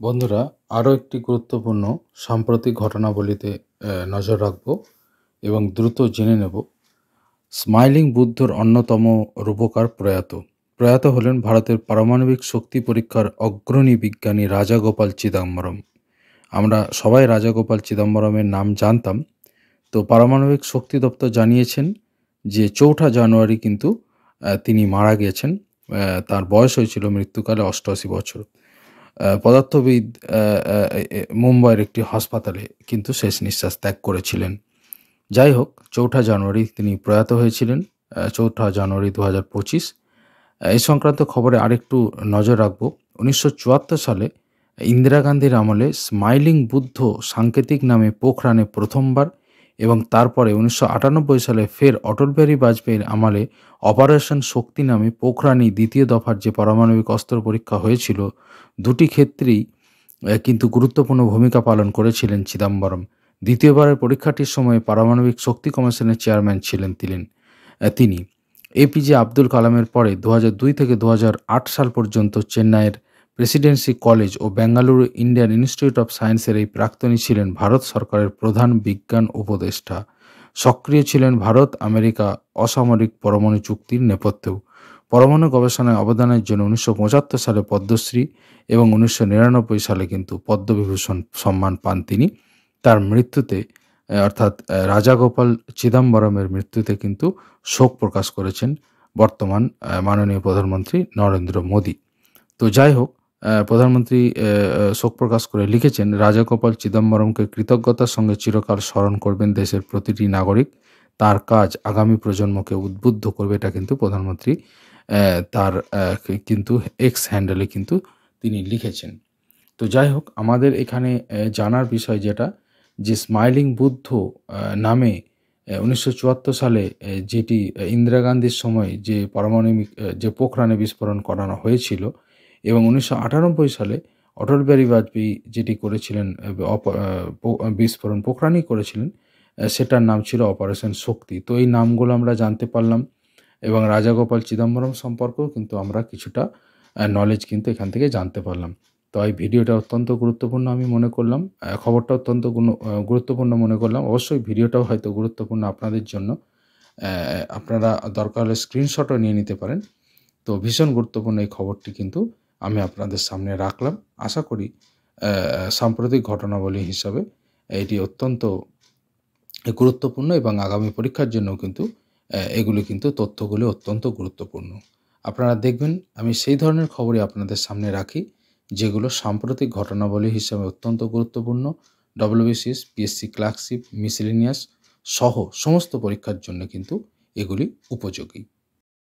বন্ধুরা, আরও একটি গুরুত্বপূর্ণ সাম্প্রতিক ঘটনাবলিতে নজর রাখব এবং দ্রুত জেনে নেব। স্মাইলিং বুদ্ধর অন্যতম রূপকার প্রয়াত হলেন ভারতের পারমাণবিক শক্তি পরীক্ষার অগ্রণী বিজ্ঞানী রাজাগোপাল চিদম্বরম। আমরা সবাই রাজাগোপাল চিদম্বরমের নাম জানতাম। তো পারমাণবিক শক্তি দপ্তর জানিয়েছেন যে 4 জানুয়ারি কিন্তু তিনি মারা গিয়েছেন। তার বয়স হয়েছিল মৃত্যুকালে 88 বছর। পদার্থবিদ মুম্বাইয়ের একটি হাসপাতালে কিন্তু শেষ নিঃশ্বাস ত্যাগ করেছিলেন। যাই হোক, 4 জানুয়ারি তিনি প্রয়াত হয়েছিলেন, 4 জানুয়ারি 2025। এই সংক্রান্ত খবরে আরেকটু নজর রাখব। 1974 সালে ইন্দিরা গান্ধীর আমলে স্মাইলিং বুদ্ধ সাংকেতিক নামে পোখরানে প্রথমবার এবং তারপরে 1998 সালে ফের অটল বিহারী বাজপেয়ীর আমলে অপারেশন শক্তি নামে পোখরানি দ্বিতীয় দফার যে পারমাণবিক অস্ত্র পরীক্ষা হয়েছিল, দুটি ক্ষেত্রেই কিন্তু গুরুত্বপূর্ণ ভূমিকা পালন করেছিলেন চিদম্বরম। দ্বিতীয়বারের পরীক্ষাটির সময় পারমাণবিক শক্তি কমিশনের চেয়ারম্যান ছিলেন তিনি। এপিজে আব্দুল কালামের পরে 2002 থেকে 2008 সাল পর্যন্ত চেন্নাইয়ের প্রেসিডেন্সি কলেজ ও বেঙ্গালুরু ইন্ডিয়ান ইনস্টিটিউট অফ সায়েন্সের এই প্রাক্তনী ছিলেন ভারত সরকারের প্রধান বিজ্ঞান উপদেষ্টা। সক্রিয় ছিলেন ভারত আমেরিকা অসামরিক পরমাণু চুক্তির নেপথ্যেও। পরমাণু গবেষণায় অবদানের জন্য 1975 সালে পদ্মশ্রী এবং 1999 সালে কিন্তু পদ্মবিভূষণ সম্মান পান তিনি। তার মৃত্যুতে অর্থাৎ রাজাগোপাল চিদম্বরমের মৃত্যুতে কিন্তু শোক প্রকাশ করেছেন বর্তমান মাননীয় প্রধানমন্ত্রী নরেন্দ্র মোদী। তো যাই হোক, প্রধানমন্ত্রী শোক প্রকাশ করে লিখেছেন, রাজাগোপাল চিদম্বরমকে কৃতজ্ঞতার সঙ্গে চিরকাল স্মরণ করবেন দেশের প্রতিটি নাগরিক। তার কাজ আগামী প্রজন্মকে উদ্বুদ্ধ করবে, এটা কিন্তু প্রধানমন্ত্রী তার কিন্তু এক্স হ্যান্ডেলে কিন্তু তিনি লিখেছেন। তো যাই হোক, আমাদের এখানে জানার বিষয় যেটা, যে স্মাইলিং বুদ্ধ নামে 1974 সালে যেটি ইন্দিরা গান্ধীর সময় যে পারমাণবিক যে পোখরানে বিস্ফোরণ করানো হয়েছিল এবং 1998 সালে অটল বিহারী বাজপেয়ী যেটি করেছিলেন, বিস্ফোরণ পোখরানই করেছিলেন, সেটার নাম ছিল অপারেশন শক্তি। তো এই নামগুলো আমরা জানতে পারলাম এবং রাজাগোপাল চিদম্বরম সম্পর্কেও কিন্তু আমরা কিছুটা নলেজ কিন্তু এখান থেকে জানতে পারলাম। তো এই ভিডিওটা অত্যন্ত গুরুত্বপূর্ণ আমি মনে করলাম, খবরটা অত্যন্ত গুরুত্বপূর্ণ মনে করলাম। অবশ্যই ভিডিওটাও হয়তো গুরুত্বপূর্ণ আপনাদের জন্য। আপনারা দরকার হলে স্ক্রিনশটও নিয়ে নিতে পারেন। তো ভীষণ গুরুত্বপূর্ণ এই খবরটি কিন্তু আমি আপনাদের সামনে রাখলাম। আশা করি সাম্প্রতিক ঘটনাবলী হিসাবে এটি অত্যন্ত গুরুত্বপূর্ণ এবং আগামী পরীক্ষার জন্য কিন্তু এগুলি কিন্তু তথ্যগুলি অত্যন্ত গুরুত্বপূর্ণ। আপনারা দেখবেন আমি সেই ধরনের খবরই আপনাদের সামনে রাখি যেগুলো সাম্প্রতিক ঘটনাবলী হিসাবে অত্যন্ত গুরুত্বপূর্ণ। ডব্লিউবিসিএস, পিএসসি ক্লার্কশিপ, মিসেলেনিয়াস সহ সমস্ত পরীক্ষার জন্য কিন্তু এগুলি উপযোগী।